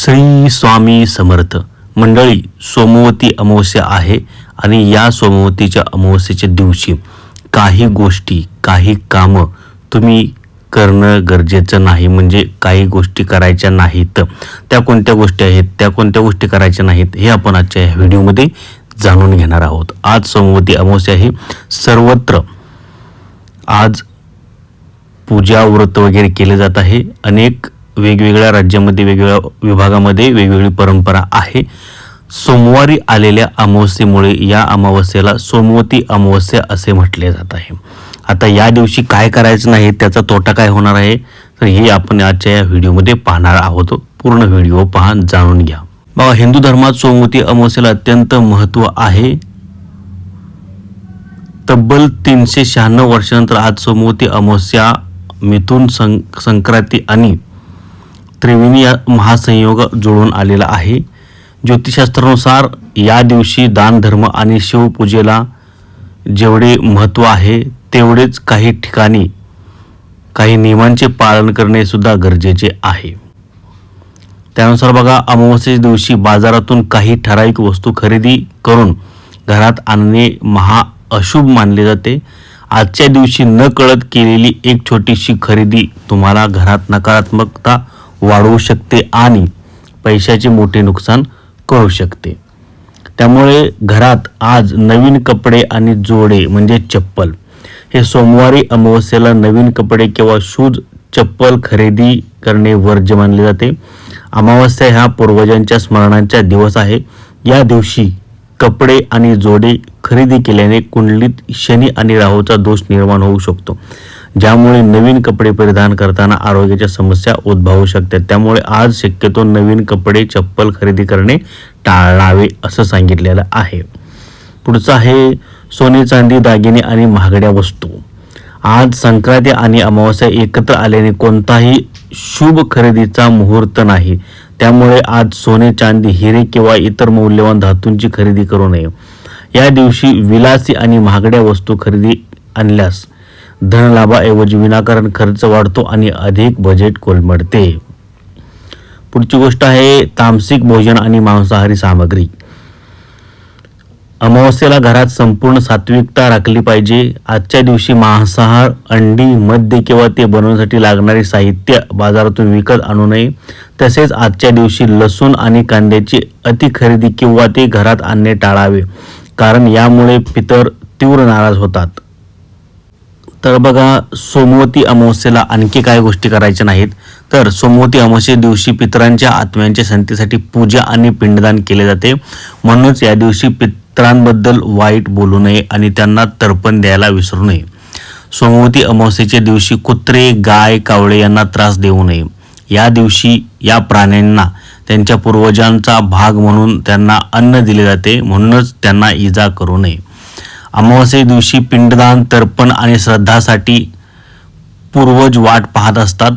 श्री स्वामी समर्थ मंडळी, सोमवती अमावस्या आहे आणि या सोमवतीच्या अमावस्येच्या दिवशी काही गोष्टी, काही कामं तुम्ही करणं गरजेचं नाही. म्हणजे काही गोष्टी करायच्या नाहीत. त्या कोणत्या गोष्टी आहेत, त्या कोणत्या गोष्टी करायच्या नाहीत, हे आपण आजच्या या व्हिडिओमध्ये जाणून घेणार आहोत. आज सोमवती अमावस्या आहे. सर्वत्र आज पूजा व्रत वगैरे केले जात आहे. अनेक वेगवेगळ्या राज्यामध्ये, वेगवेगळ्या विभागामध्ये वेगवेगळी परंपरा आहे. सोमवारी आलेल्या अमावस्येमुळे या अमावस्येला सोमवती अमावस्या असे म्हटले जात आहे. आता या दिवशी काय करायचं नाही, त्याचा तोटा काय होणार आहे, तर हे आपण आजच्या या व्हिडिओमध्ये पाहणार आहोत. पूर्ण व्हिडिओ पहा, जाणून घ्या. बघा, हिंदू धर्मात सोमवती अमावस्येला अत्यंत महत्त्व आहे. तब्बल 396 वर्षानंतर आज सोमवती अमावस्या मिथुन संक्रांती आणि त्रिवेणी या महासंयोग जुळून आलेला आहे. ज्योतिषशास्त्रानुसार या दिवशी दान, धर्म आणि शिवपूजेला जेवढे महत्त्व आहे तेवढेच काही ठिकाणी काही नियमांचे पालन करणे सुद्धा गरजेचे आहे. त्यानुसार बघा, अमावस्येच्या दिवशी बाजारातून काही ठराविक वस्तू खरेदी करून घरात आणणे अशुभ मानले जाते. आजच्या दिवशी न कळत केलेली एक छोटीशी खरेदी तुम्हाला घरात नकारात्मकता वाढवू शकते आणि पैशाचे मोठे नुकसान करू शकते. त्यामुळे घरात आज नवीन कपडे आणि जोडे म्हणजे चप्पल, हे सोमवारी अमावस्येला नवीन कपडे किंवा शूज, चप्पल खरेदी करणे वर्ज्य मानले जाते. अमावस्या ह्या पूर्वजांच्या स्मरणांचा दिवस आहे. या दिवशी कपडे आणि जोडे खरेदी केल्याने कुंडलीत शनी आणि राहूचा दोष निर्माण होऊ शकतो, ज्यामुळे नवीन कपडे परिधान करताना आरोग्याच्या समस्या उद्भवू शकतात. त्यामुळे आज शक्यतो नवीन कपडे, चप्पल खरेदी करणे टाळावे असं सांगितलेलं आहे. पुढचं आहे सोने, चांदी, दागिने आणि महागड्या वस्तू. आज संक्रांती आणि अमावस्या एकत्र आल्याने कोणताही शुभ खरेदीचा मुहूर्त नाही. त्यामुळे आज सोने, चांदी, हिरे किंवा इतर मौल्यवान धातूंची खरेदी करू नये. या दिवशी विलासी आणि महागड्या वस्तू खरेदी आणल्यास धनलाभाऐवजी विनाकारण खर्च वाढतो आणि अधिक बजेट कोलमडते. पुढची गोष्ट आहे तामसिक भोजन आणि मांसाहारी सामग्री. अमावस्येला घरात संपूर्ण सात्विकता राखली पाहिजे. आजच्या दिवशी मांसाहार, अंडी, मद्य किंवा ते बनवण्यासाठी लागणारे साहित्य बाजारातून विकत आणू नये. तसेच आजच्या दिवशी लसूण आणि कांद्याची अति खरेदी किंवा ते घरात आणणे टाळावे, कारण यामुळे पितर तीव्र नाराज होतात. तर बघा, सोमवती अमावस्येला आणखी काय गोष्टी करायच्या नाहीत, तर सोमवती अमावस्ये दिवशी पितरांच्या आत्म्यांच्या शांतीसाठी पूजा आणि पिंडदान केले जाते. म्हणूनच या दिवशी पितरांबद्दल वाईट बोलू नये आणि त्यांना तर्पण द्यायला विसरू नये. सोमवती अमावस्येच्या दिवशी कुत्रे, गाय, कावळे यांना त्रास देऊ नये. या दिवशी या प्राण्यांना त्यांच्या पूर्वजांचा भाग म्हणून त्यांना अन्न दिले जाते, म्हणूनच त्यांना इजा करू नये. अमावस्ये दिवशी पिंडदान, तर्पण आणि श्राद्धासाठी पूर्वज वाट पाहत असतात.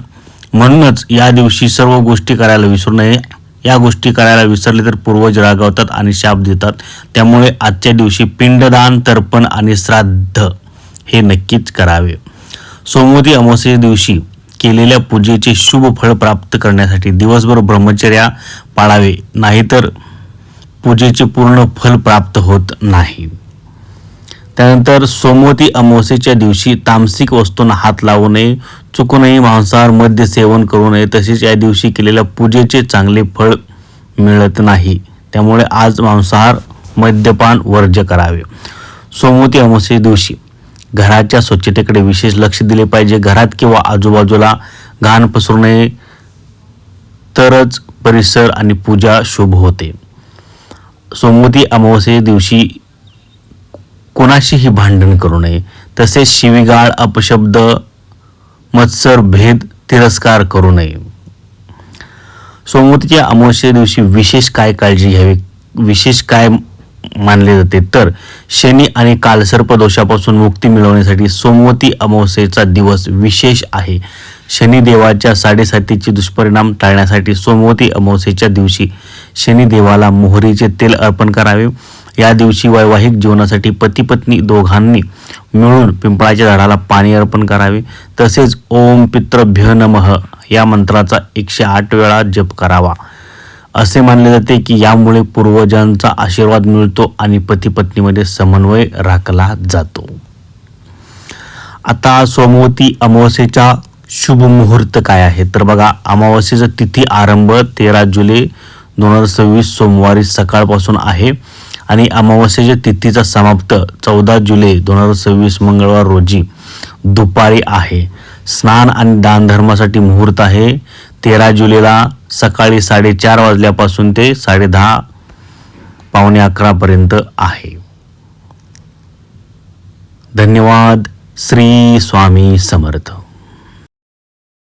म्हणूनच या दिवशी सर्व गोष्टी करायला विसरू नये. या गोष्टी करायला विसरले तर पूर्वज रागावतात आणि शाप देतात. त्यामुळे आजच्या दिवशी पिंडदान, तर्पण आणि श्राद्ध हे नक्कीच करावे. सोमवती अमावस्येच्या दिवशी केलेल्या पूजेचे शुभ फळ प्राप्त करण्यासाठी दिवसभर ब्रह्मचर्य पाळावे, नाहीतर पूजेचे पूर्ण फल प्राप्त होत नाही. त्यानंतर सोमवती अमावस्येच्या दिवशी तामसिक वस्तूंना हात लावू नये. चुकूनही मांसाहार, मद्य सेवन करू नये. तसेच या दिवशी केलेल्या पूजेचे चांगले फळ मिळत नाही. त्यामुळे आज मांसाहार, मद्यपान वर्ज्य करावे. सोमवती अमावस्येच्या दिवशी घराच्या स्वच्छतेकडे विशेष लक्ष दिले पाहिजे. घरात किंवा आजूबाजूला घाण पसरू नये, तरच परिसर आणि पूजा शुभ होते. सोमवती अमावस्येच्या दिवशी कोणाशीही भांडण करू नये. तसेच शिवीगाळ, अपशब्द, मत्सर, भेद, तिरस्कार करू नये. सोमवतीच्या अमावस्येच्या दिवशी विशेष काय काळजी घ्यावी, विशेष काय मानले जाते, तर शनी आणि कालसर्प दोषापासून मुक्ती मिळवण्यासाठी सोमवती अमावस्येचा दिवस विशेष आहे. शनिदेवाच्या 7.5चे दुष्परिणाम टाळण्यासाठी सोमवती अमावस्येच्या दिवशी शनिदेवाला मोहरीचे तेल अर्पण करावे. या दिवशी वैवाहिक जीवनासाठी पती पत्नी दोघांनी मिळून पिंपळाच्या झाडाला पाणी अर्पण करावे. तसेच ओम पितृभ्यो नमः या मंत्राचा 108 वेळा जप करावा. असे मानले जाते की यामुळे पूर्वजांचा आशीर्वाद मिळतो आणि पती पत्नीमध्ये समन्वय राखला जातो. आता सोमवती अमावस्येचा शुभ मुहूर्त काय आहे तर बघा, अमावस्येचा तिथी आरंभ 13 जुलै 2026 सोमवारी सकाळपासून आहे आणि अमावस्येच्या तिथीचा समाप्त 14 जुलै 2026 मंगळवार रोजी दुपारी आहे. स्नान आणि दानधर्मासाठी मुहूर्त आहे 13 जुलैला सकाळी 4:30 वाजल्यापासून ते 10:30 पावणे 11 पर्यंत आहे. धन्यवाद. श्री स्वामी समर्थ.